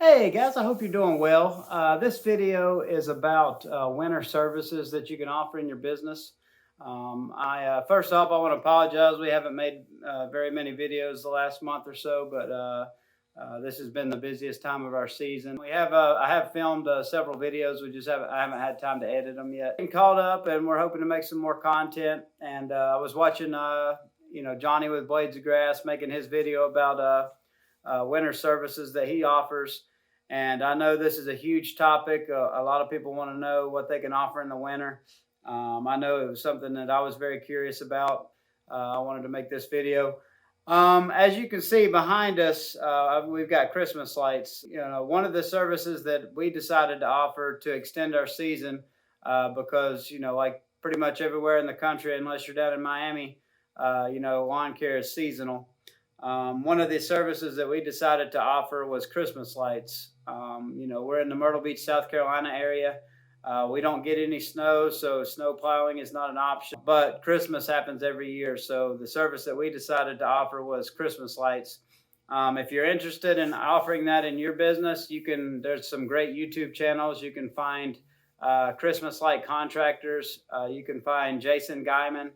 Hey guys, I hope you're doing well. This video is about winter services that you can offer in your business. First off, I want to apologize. We haven't made very many videos the last month or so, but this has been the busiest time of our season. I have filmed several videos. I haven't had time to edit them yet. Been caught up, and we're hoping to make some more content. And I was watching, Johnny with Blades of Grass making his video about winter services that he offers. And I know this is a huge topic. A lot of people want to know what they can offer in the winter. I know it was something that I was very curious about. I wanted to make this video. As you can see behind us, we've got Christmas lights. One of the services that we decided to offer to extend our season, because like pretty much everywhere in the country, unless you're down in Miami, lawn care is seasonal. One of the services that we decided to offer was Christmas lights. We're in the Myrtle Beach, South Carolina area. We don't get any snow, so snow plowing is not an option. But Christmas happens every year, so the service that we decided to offer was Christmas lights. If you're interested in offering that in your business, there's some great YouTube channels. You can find Christmas light contractors. You can find Jason Guyman.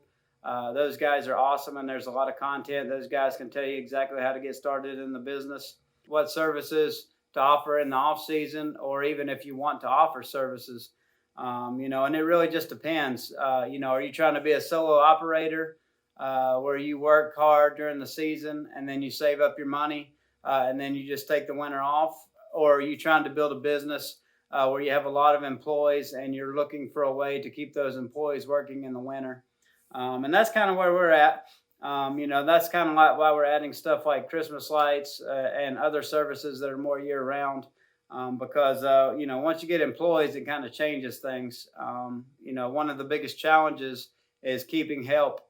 Those guys are awesome, and there's a lot of content. Those guys can tell you exactly how to get started in the business, what services to offer in the off season, or even if you want to offer services. And it really just depends. Are you trying to be a solo operator where you work hard during the season and then you save up your money and then you just take the winter off? Or are you trying to build a business where you have a lot of employees and you're looking for a way to keep those employees working in the winter? And that's kind of where we're at. That's kind of like why we're adding stuff like Christmas lights and other services that are more year round. Because once you get employees, it kind of changes things. One of the biggest challenges is keeping help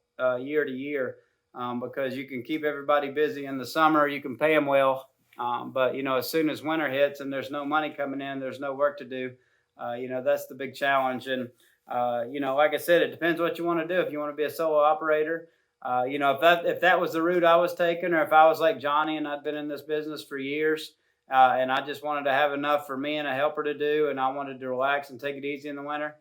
year to year, because you can keep everybody busy in the summer, you can pay them well. But as soon as winter hits and there's no money coming in, there's no work to do. That's the big challenge. And like I said, it depends what you want to do. If you want to be a solo operator, if that was the route I was taking, or if I was like Johnny and I'd been in this business for years, and I just wanted to have enough for me and a helper to do, and I wanted to relax and take it easy in the winter,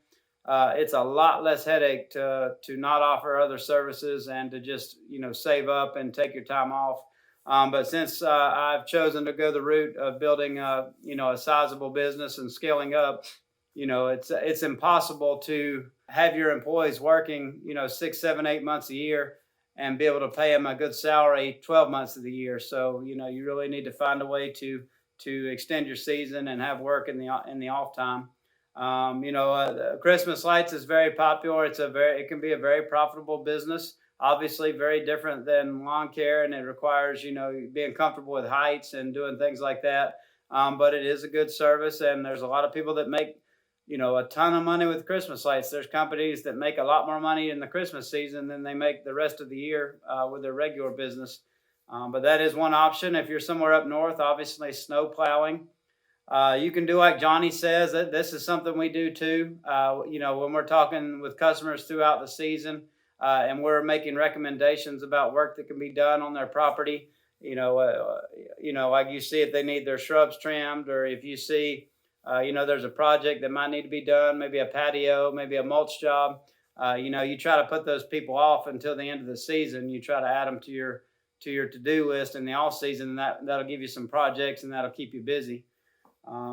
it's a lot less headache to not offer other services and to just save up and take your time off. But since I've chosen to go the route of building a sizable business and scaling up, it's impossible to have your employees working 6, 7, 8 months a year and be able to pay them a good salary 12 months of the year. So you really need to find a way to extend your season and have work in the off time. Christmas lights is very popular. It can be a very profitable business. Obviously, very different than lawn care, and it requires being comfortable with heights and doing things like that. But it is a good service, and there's a lot of people that make a ton of money with Christmas lights. There's companies that make a lot more money in the Christmas season than they make the rest of the year with their regular business. But that is one option. If you're somewhere up north, obviously snow plowing. You can do like Johnny says, that this is something we do too. When we're talking with customers throughout the season and we're making recommendations about work that can be done on their property, like you see if they need their shrubs trimmed, or if you see there's a project that might need to be done, maybe a patio, maybe a mulch job. You try to put those people off until the end of the season. You try to add them to your to-do list in the off season, and that'll give you some projects and that'll keep you busy.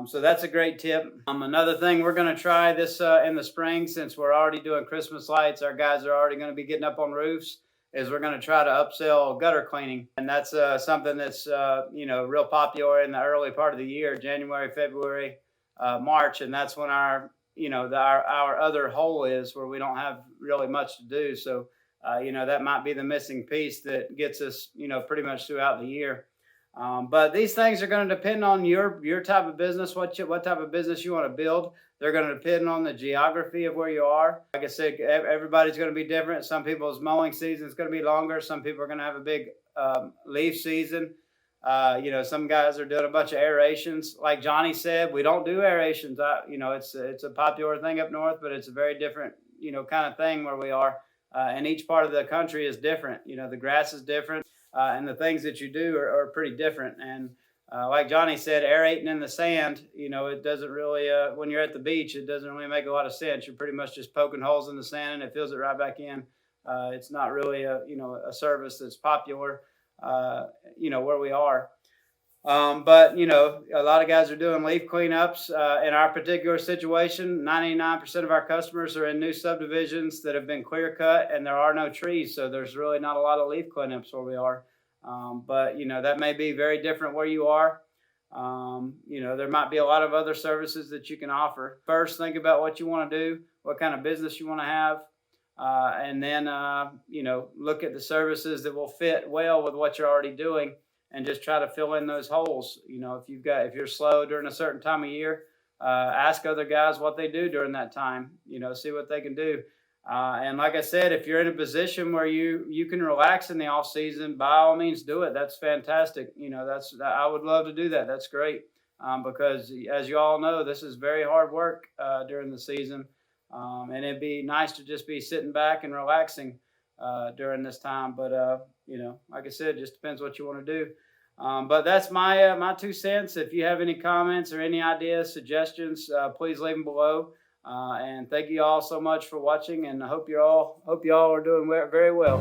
So that's a great tip. Another thing we're going to try this in the spring, since we're already doing Christmas lights, our guys are already going to be getting up on roofs, is we're going to try to upsell gutter cleaning. And that's something that's real popular in the early part of the year, January, February, March, and that's when our other hole is, where we don't have really much to do. So that might be the missing piece that gets us pretty much throughout the year. But these things are going to depend on your type of business, what type of business you want to build. They're going to depend on the geography of where you are. Like I said, everybody's going to be different. Some people's mowing season is going to be longer. Some people are going to have a big leaf season. Some guys are doing a bunch of aerations. Like Johnny said, we don't do aerations. It's a popular thing up north, but it's a very different, kind of thing where we are. And each part of the country is different. The grass is different, and the things that you do are pretty different. And like Johnny said, aerating in the sand, it doesn't really, when you're at the beach, it doesn't really make a lot of sense. You're pretty much just poking holes in the sand and it fills it right back in. It's not really a service that's popular, where we are. But a lot of guys are doing leaf cleanups. In our particular situation, 99% of our customers are in new subdivisions that have been clear cut and there are no trees. So there's really not a lot of leaf cleanups where we are. But that may be very different where you are. There might be a lot of other services that you can offer. First, think about what you want to do, what kind of business you want to have. And then, look at the services that will fit well with what you're already doing and just try to fill in those holes. If you're slow during a certain time of year, ask other guys what they do during that time, see what they can do. And like I said, if you're in a position where you can relax in the off season, by all means do it. That's fantastic. I would love to do that. That's great. Because as you all know, this is very hard work during the season. And it'd be nice to just be sitting back and relaxing during this time. But, like I said, it just depends what you want to do. But that's my 2 cents. If you have any comments or any ideas, suggestions, please leave them below. And thank you all so much for watching, and I hope you all are doing very well.